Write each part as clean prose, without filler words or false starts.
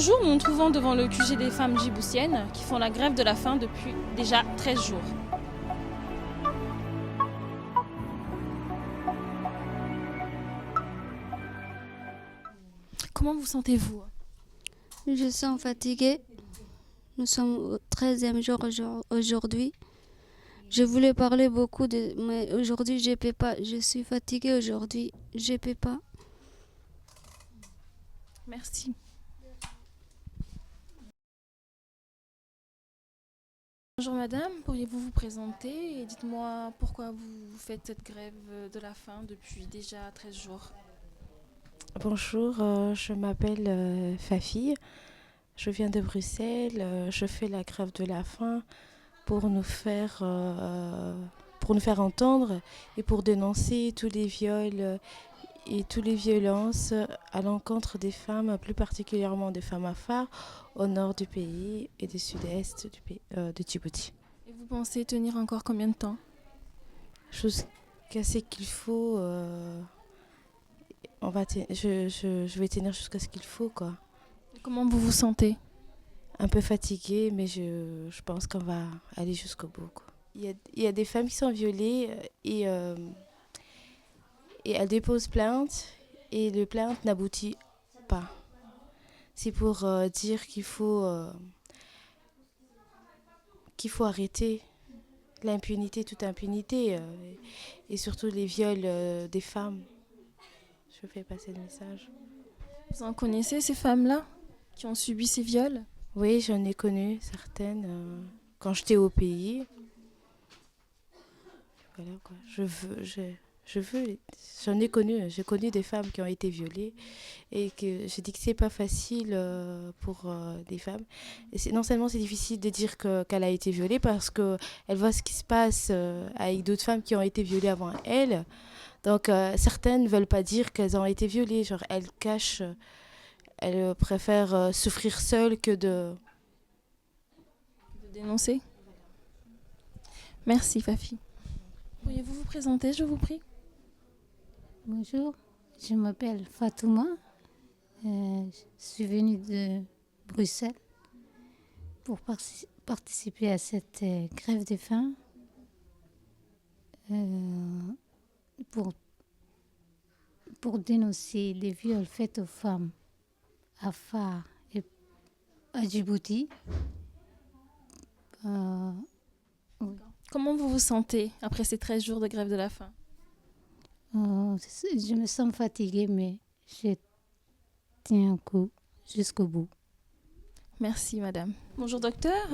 Bonjour, nous nous trouvons devant le QG des femmes djiboutiennes qui font la grève de la faim depuis déjà 13 jours. Comment vous sentez-vous? Je sens fatiguée. Nous sommes au 13e jour aujourd'hui. Je voulais parler beaucoup, mais aujourd'hui je ne peux pas. Je suis fatiguée aujourd'hui. Je ne peux pas. Merci. Bonjour madame, pourriez-vous vous présenter et dites-moi pourquoi vous faites cette grève de la faim depuis déjà 13 jours? Bonjour, je m'appelle Fafi, je viens de Bruxelles, je fais la grève de la faim pour nous faire entendre et pour dénoncer tous les viols et toutes les violences à l'encontre des femmes, plus particulièrement des femmes afars au nord du pays et du sud-est de Djibouti. Et vous pensez tenir encore combien de temps? Jusqu'à ce qu'il faut, je vais tenir jusqu'à ce qu'il faut, quoi. Et comment vous vous sentez? Un peu fatiguée, mais je pense qu'on va aller jusqu'au bout, quoi. Il y a des femmes qui sont violées et elles déposent plainte et le plainte n'aboutit pas. C'est pour dire qu'il faut arrêter l'impunité, toute impunité et surtout les viols des femmes. Je fais passer le message. Vous en connaissez ces femmes-là qui ont subi ces viols? Oui, j'en ai connu certaines quand j'étais au pays. Voilà quoi. J'en ai connu. J'ai connu des femmes qui ont été violées et que je dis que c'est pas facile pour des femmes. Et non seulement c'est difficile de dire qu'elle a été violée parce que elle voit ce qui se passe avec d'autres femmes qui ont été violées avant elle. Donc certaines ne veulent pas dire qu'elles ont été violées. Genre elles cachent, elles préfèrent souffrir seules que de Dénoncer? Merci Fafi. Pourriez-vous vous présenter, je vous prie? Bonjour, je m'appelle Fatouma. Je suis venue de Bruxelles pour participer à cette grève de faim pour, pour dénoncer les viols faits aux femmes à Far et à Djibouti. Oui. Comment vous vous sentez après ces 13 jours de grève de la faim? Je me sens fatiguée, mais je tiens un coup jusqu'au bout. Merci madame. Bonjour docteur,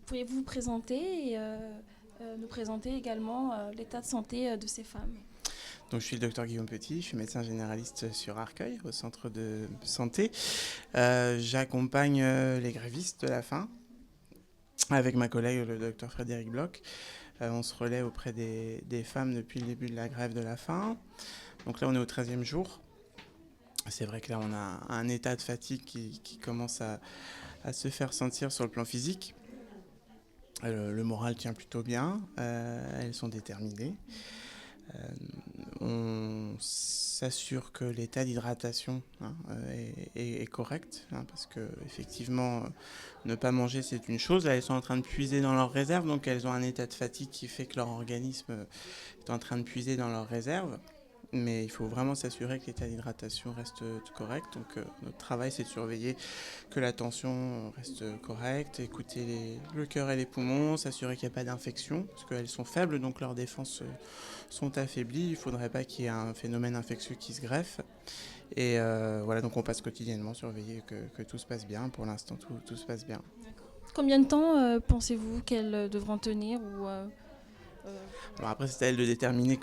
pourriez-vous vous présenter et nous présenter également l'état de santé de ces femmes? Donc, je suis le docteur Guillaume Petit, je suis médecin généraliste sur Arcueil, au centre de santé. J'accompagne les grévistes de la faim avec ma collègue, le docteur Frédéric Bloch. On se relaie auprès des femmes depuis le début de la grève de la faim. Donc là, on est au 13e jour. C'est vrai que là, on a un état de fatigue qui commence à se faire sentir sur le plan physique. Le moral tient plutôt bien, elles sont déterminées. On s'assure que l'état d'hydratation est correct, parce que effectivement, ne pas manger c'est une chose. Là, elles sont en train de puiser dans leurs réserves, donc elles ont un état de fatigue qui fait que leur organisme est en train de puiser dans leurs réserves. Mais il faut vraiment s'assurer que l'état d'hydratation reste correct. Donc notre travail, c'est de surveiller que la tension reste correcte, écouter le cœur et les poumons, s'assurer qu'il n'y a pas d'infection, parce qu'elles sont faibles, donc leurs défenses sont affaiblies. Il ne faudrait pas qu'il y ait un phénomène infectieux qui se greffe. Et voilà, donc on passe quotidiennement surveiller que tout se passe bien. Pour l'instant, tout se passe bien. Combien de temps pensez-vous qu'elles devront tenir ou Alors après, c'est à elles de déterminer,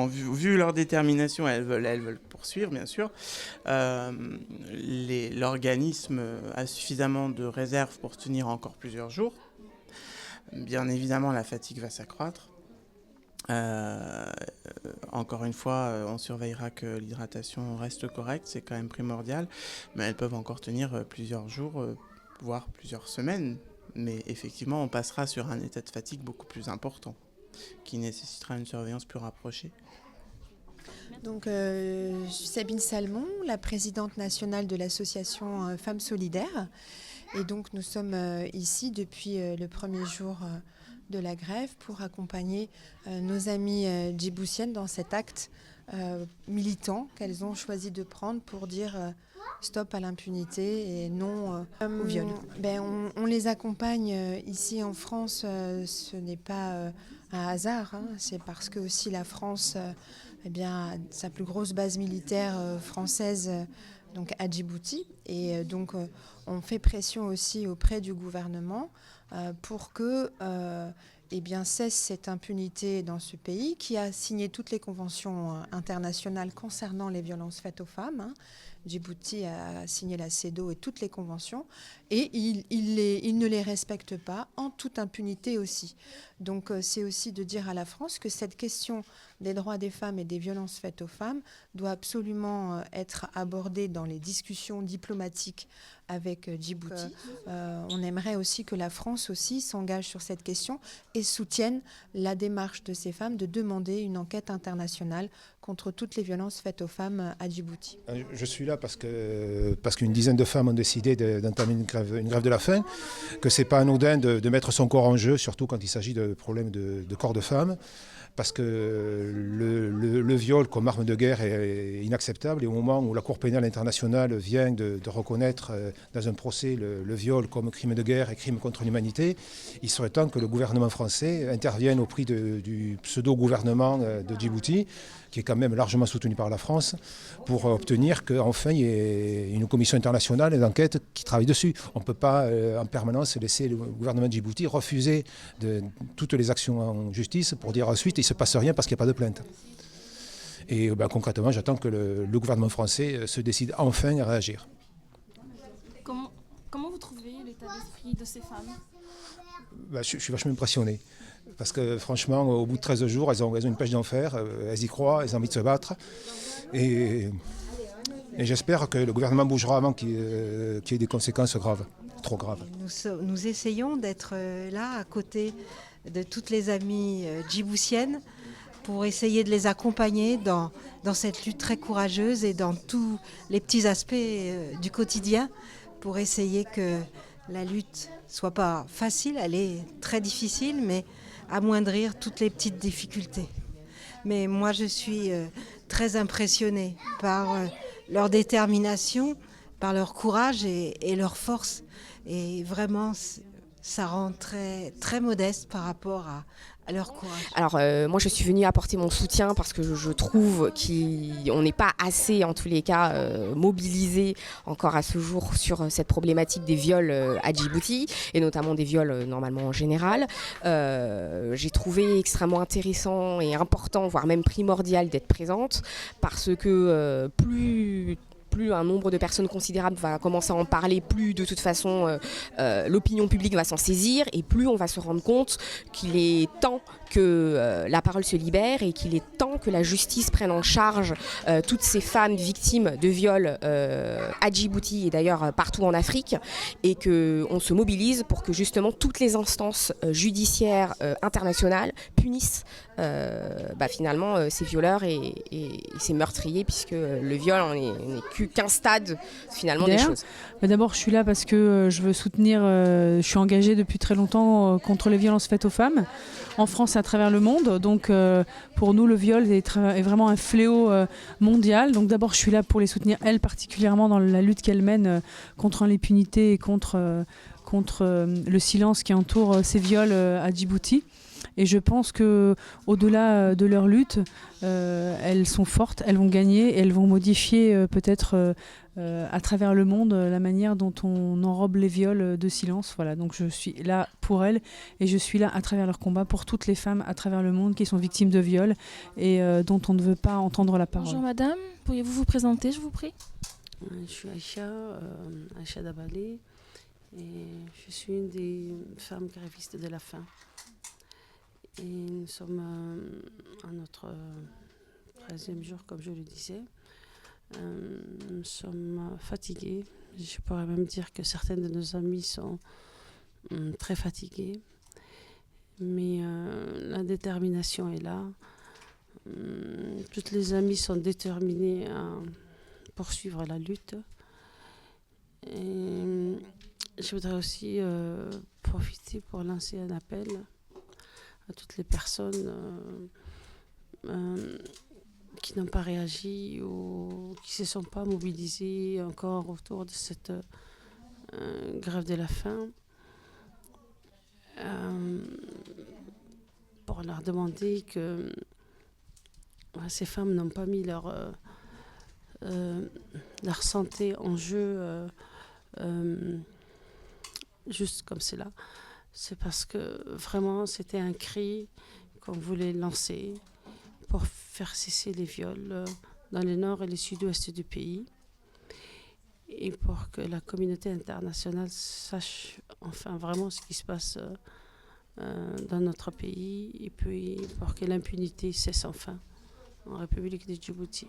vu leur détermination, elles veulent poursuivre, bien sûr. L'organisme a suffisamment de réserves pour tenir encore plusieurs jours. Bien évidemment, la fatigue va s'accroître. Encore une fois, on surveillera que l'hydratation reste correcte, c'est quand même primordial. Mais elles peuvent encore tenir plusieurs jours, voire plusieurs semaines. Mais effectivement, on passera sur un état de fatigue beaucoup plus important, qui nécessitera une surveillance plus rapprochée. Donc, je suis Sabine Salmon, la présidente nationale de l'association Femmes Solidaires. Et donc, nous sommes ici depuis le premier jour de la grève pour accompagner nos amies djiboutiennes dans cet acte militant qu'elles ont choisi de prendre pour dire stop à l'impunité et non au viol. On les accompagne ici en France, ce n'est pas un hasard, hein. C'est parce que aussi la France a sa plus grosse base militaire française donc à Djibouti. Et donc on fait pression aussi auprès du gouvernement pour que cesse cette impunité dans ce pays qui a signé toutes les conventions internationales concernant les violences faites aux femmes, hein. Djibouti a signé la CEDAW et toutes les conventions, et il ne les respecte pas en toute impunité aussi. Donc c'est aussi de dire à la France que cette question des droits des femmes et des violences faites aux femmes doit absolument être abordée dans les discussions diplomatiques avec Djibouti. On aimerait aussi que la France aussi s'engage sur cette question et soutienne la démarche de ces femmes de demander une enquête internationale contre toutes les violences faites aux femmes à Djibouti. Je suis là parce qu'une dizaine de femmes ont décidé d'entamer une grève de la faim, que ce n'est pas anodin de mettre son corps en jeu, surtout quand il s'agit de problèmes de corps de femmes, parce que le viol comme arme de guerre est inacceptable, et au moment où la Cour pénale internationale vient de reconnaître dans un procès le viol comme crime de guerre et crime contre l'humanité, il serait temps que le gouvernement français intervienne au prix du pseudo-gouvernement de Djibouti, qui est quand même largement soutenu par la France, pour obtenir qu'enfin il y ait une commission internationale d'enquête qui travaille dessus. On ne peut pas en permanence laisser le gouvernement de Djibouti refuser toutes les actions en justice pour dire ensuite il ne se passe rien parce qu'il n'y a pas de plainte. Et concrètement, j'attends que le gouvernement français se décide enfin à réagir. Comment vous trouvez l'état d'esprit de ces femmes ? Je suis vachement impressionné. Parce que franchement, au bout de 13 jours, elles ont une pêche d'enfer, elles y croient, elles ont envie de se battre. Et j'espère que le gouvernement bougera avant qu'il y ait des conséquences graves, trop graves. Nous essayons d'être là à côté de toutes les amies djiboutiennes pour essayer de les accompagner dans cette lutte très courageuse et dans tous les petits aspects du quotidien, pour essayer que la lutte soit pas facile, elle est très difficile, mais amoindrir toutes les petites difficultés. Mais moi, je suis très impressionnée par leur détermination, par leur courage et leur force. Et vraiment, ça rend très, très modeste par rapport à leur courage. Alors moi je suis venue apporter mon soutien parce que je trouve qu'on n'est pas assez en tous les cas mobilisé encore à ce jour sur cette problématique des viols à Djibouti, et notamment des viols normalement en général. J'ai trouvé extrêmement intéressant et important, voire même primordial d'être présente, parce que plus un nombre de personnes considérable va commencer à en parler, plus de toute façon l'opinion publique va s'en saisir, et plus on va se rendre compte qu'il est temps que la parole se libère et qu'il est temps que la justice prenne en charge toutes ces femmes victimes de viols à Djibouti et d'ailleurs partout en Afrique, et qu'on se mobilise pour que justement toutes les instances judiciaires internationales punissent finalement ces violeurs et ces meurtriers, puisque le viol n'est qu'un stade finalement des choses. D'abord, je suis là parce que je veux soutenir, je suis engagée depuis très longtemps contre les violences faites aux femmes en France et à travers le monde. Donc pour nous, le viol est vraiment un fléau mondial. Donc d'abord, je suis là pour les soutenir, elles particulièrement, dans la lutte qu'elles mènent contre l'impunité et contre le silence qui entoure ces viols à Djibouti. Et je pense qu'au-delà de leur lutte, elles sont fortes, elles vont gagner et elles vont modifier peut-être à travers le monde la manière dont on enrobe les viols de silence. Voilà, donc je suis là pour elles et je suis là à travers leur combat pour toutes les femmes à travers le monde qui sont victimes de viols et dont on ne veut pas entendre la parole. Bonjour madame, pourriez-vous vous présenter, je vous prie ? Je suis Aïcha Dabalé, et je suis une des femmes grévistes de la faim. Et nous sommes à notre 13e jour, comme je le disais. Nous sommes fatigués. Je pourrais même dire que certaines de nos amies sont très fatiguées. Mais la détermination est là. Toutes les amies sont déterminées à poursuivre la lutte. Et je voudrais aussi profiter pour lancer un appel à toutes les personnes qui n'ont pas réagi ou qui ne se sont pas mobilisées encore autour de cette grève de la faim, pour leur demander que ces femmes n'ont pas mis leur santé en jeu juste comme cela. C'est parce que vraiment c'était un cri qu'on voulait lancer pour faire cesser les viols dans le nord et le sud-ouest du pays et pour que la communauté internationale sache enfin vraiment ce qui se passe dans notre pays et puis pour que l'impunité cesse enfin en République de Djibouti.